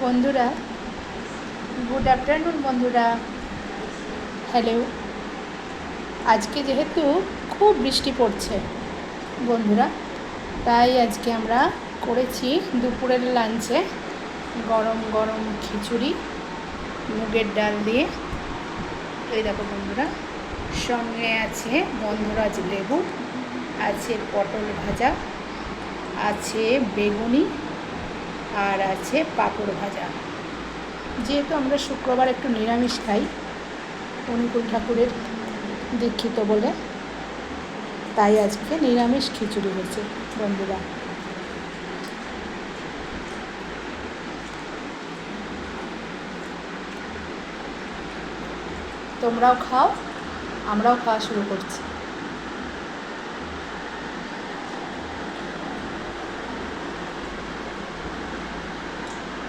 বন্ধুরা, good afternoon বন্ধুরা। Hello. আজকে যেহেতু খুব বৃষ্টি পড়ছে বন্ধুরা, তাই আজকে আমরা করেছি দুপুরের লাঞ্চে গরম গরম খিচুড়ি মুগের ডাল দিয়ে। এই দেখো বন্ধুরা, সঙ্গে আছে গন্ধরাজ লেবু, আছে পটল ভাজা, আছে বেগুনি, আর আছে পাঁপড় ভাজা। যেহেতু আমরা শুক্রবার একটু নিরামিষ খাই, অনুকূল ঠাকুরের দীক্ষিত বলে, তাই আজকে নিরামিষ খিচুড়ি হয়েছে বন্ধুরা। তোমরাও খাও, আমরাও খাওয়া শুরু করছি।